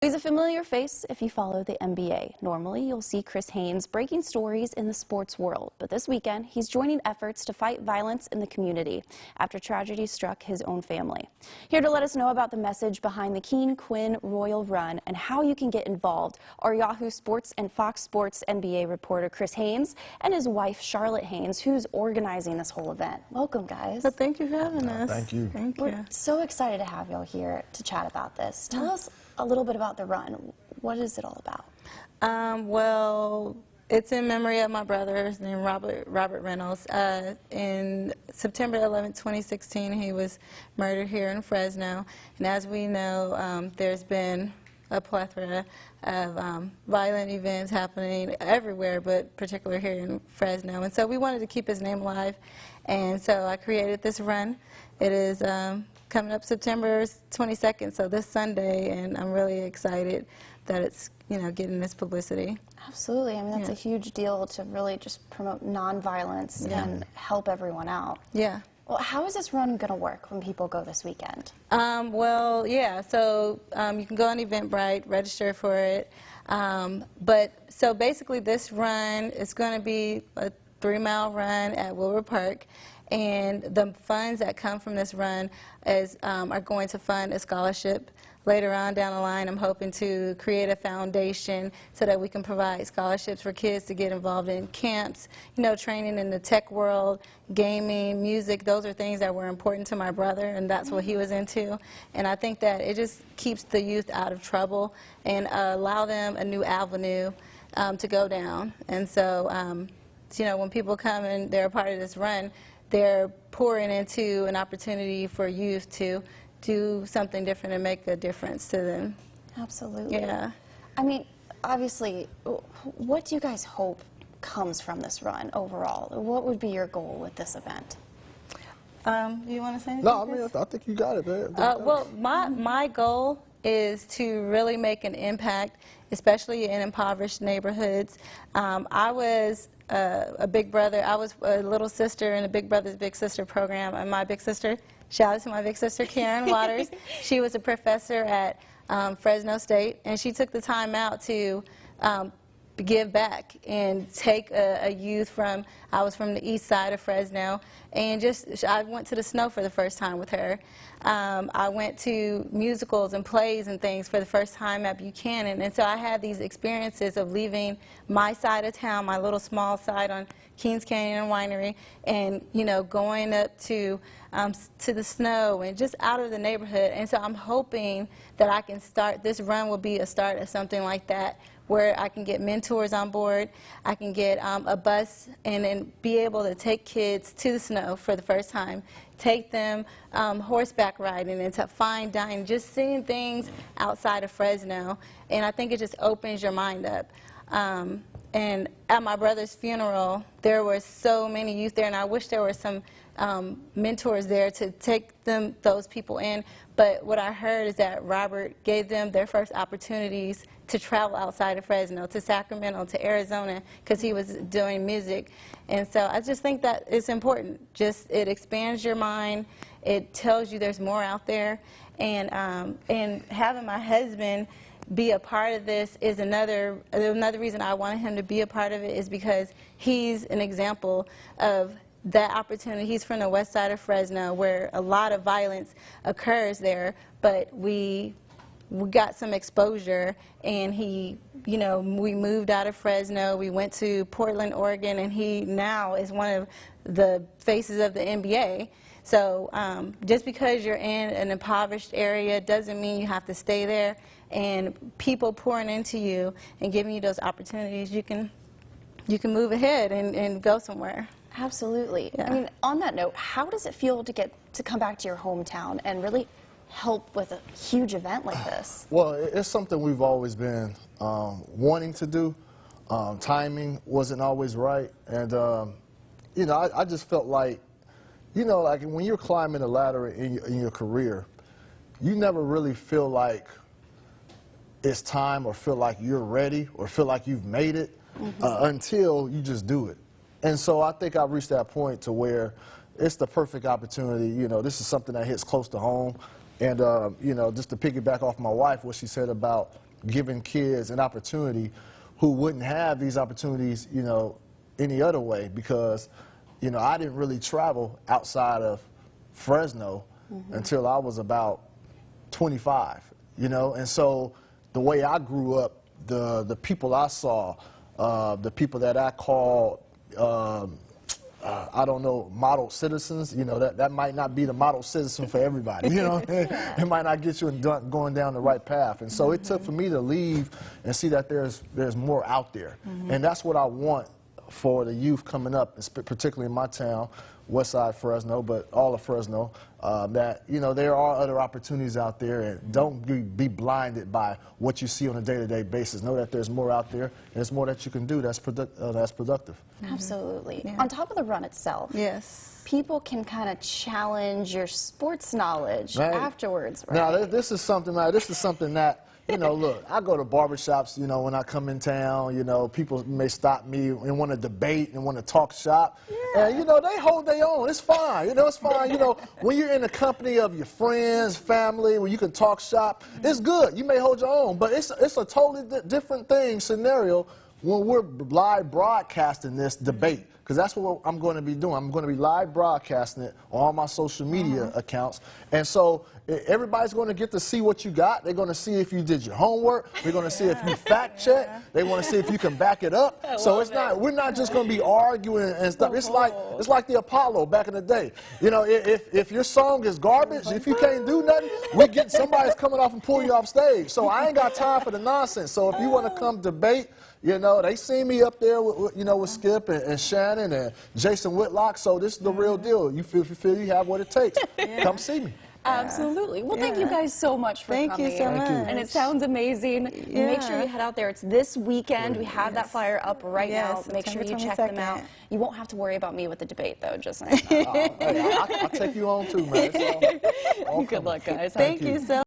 He's a familiar face if you follow the NBA. Normally, you'll see Chris Haynes breaking stories in the sports world, but this weekend, he's joining efforts to fight violence in the community after tragedy struck his own family. Here to let us know about the message behind the King Quinn Run and how you can get involved are Yahoo Sports and Fox Sports NBA reporter Chris Haynes and his wife Charlotte Haynes, who's organizing this whole event. Welcome, guys. Well, thank you for having us. Thank you. We're so excited to have y'all here to chat about this. Tell us a little bit about the run. What is it all about? Well, it's in memory of my brother. His name Robert Reynolds. In September 11, 2016, he was murdered here in Fresno. And as we know, there's been a plethora of violent events happening everywhere, but particularly here in Fresno. And so we wanted to keep his name alive. And so I created this run. It is coming up September 22nd, so this Sunday, and I'm really excited that it's, getting this publicity. Absolutely. I mean, that's a huge deal to really just promote nonviolence and help everyone out. Yeah. Well, how is this run going to work when people go this weekend? So you can go on Eventbrite, register for it. So basically this run is going to be a 3-mile run at Wilbur Park. And the funds that come from this run are going to fund a scholarship. Later on down the line, I'm hoping to create a foundation so that we can provide scholarships for kids to get involved in camps, training in the tech world, gaming, music. Those are things that were important to my brother, and that's what he was into. And I think that it just keeps the youth out of trouble and allow them a new avenue to go down. And so, when people come and they're a part of this run, they're pouring into an opportunity for youth to do something different and make a difference to them. Absolutely. Yeah. I mean, obviously, what do you guys hope comes from this run overall? What would be your goal with this event? You want to say anything? No, I mean, I think you got it, man. Well, my goal is to really make an impact, especially in impoverished neighborhoods. I was a big brother. I was a little sister in the Big Brothers Big Sister program, and my big sister, shout out to my big sister Karen Waters. She was a professor at Fresno State, and she took the time out to give back and take a youth from, I was from the east side of Fresno, and I went to the snow for the first time with her. I went to musicals and plays and things for the first time at Buchanan, and so I had these experiences of leaving my side of town, my little small side on Kings Canyon Winery, and going up to the snow and just out of the neighborhood. And so I'm hoping that I can start, this run will be a start of something like that, where I can get mentors on board, I can get a bus and then be able to take kids to the snow for the first time, take them horseback riding and to fine dining, just seeing things outside of Fresno. And I think it just opens your mind up. And at my brother's funeral, there were so many youth there, and I wish there were some mentors there to take those people in. But what I heard is that Robert gave them their first opportunities to travel outside of Fresno, to Sacramento, to Arizona, because he was doing music. And so I just think that it's important. It expands your mind. It tells you there's more out there. And having my husband be a part of this is another reason I wanted him to be a part of it, is because he's an example of that opportunity. He's from the west side of Fresno, where a lot of violence occurs there, but we got some exposure, and we moved out of Fresno. We went to Portland, Oregon, and he now is one of the faces of the NBA. So just because you're in an impoverished area doesn't mean you have to stay there. And people pouring into you and giving you those opportunities, you can move ahead and go somewhere. Absolutely. Yeah. I mean, on that note, how does it feel to come back to your hometown and really help with a huge event like this? Well, it's something we've always been wanting to do. Timing wasn't always right, and I just felt like, like when you're climbing a ladder in your career, you never really feel like it's time or feel like you're ready or feel like you've made it until you just do it. And so I think I've reached that point to where it's the perfect opportunity. This is something that hits close to home. And, just to piggyback off my wife, what she said about giving kids an opportunity who wouldn't have these opportunities, you know, any other way, because, you know, I didn't really travel outside of Fresno until I was about 25, you know, and so the way I grew up, the people I saw, the people that I called, I don't know, model citizens, you know, that might not be the model citizen for everybody, you know. It might not get you going down the right path. And so it took for me to leave and see that there's more out there. And that's what I want for the youth coming up, particularly in my town, Westside Fresno, but all of Fresno, that, you know, there are other opportunities out there, and don't be blinded by what you see on a day-to-day basis. Know that there's more out there, and there's more that you can do that's productive. Absolutely. Yeah. On top of the run itself, Yes. people can kind of challenge your sports knowledge Right. afterwards, right? Now, this is something that, you know, look, I go to barbershops, you know, when I come in town, you know, people may stop me and want to debate and want to talk shop. Yeah. And, you know, they hold their own. It's fine. You know, it's fine. You know, when you're in the company of your friends, family, where you can talk shop, it's good. You may hold your own. But it's a totally different scenario when we're live broadcasting this debate. Because that's what I'm going to be doing. I'm going to be live broadcasting it on all my social media accounts. And so everybody's going to get to see what you got. They're going to see if you did your homework. They're going to see if you fact check. They want to see if you can back it up. So we're not just going to be arguing and stuff. It's like the Apollo back in the day. You know, if your song is garbage, if you can't do nothing, somebody's coming off and pull you off stage. So I ain't got time for the nonsense. So if you want to come debate, you know, they see me up there with, you know, with Skip and Shannon and Jason Whitlock, so this is the real deal. You feel you have what it takes. Come see me. Absolutely. Well, thank you guys so much for coming. Thank you so much. And it sounds amazing. Make sure you head out there. It's this weekend. We have that flyer up right now. Make sure you check them out. You won't have to worry about me with the debate, though, just saying. I'll take you on, too, man. It's all Good luck, guys. Thank you so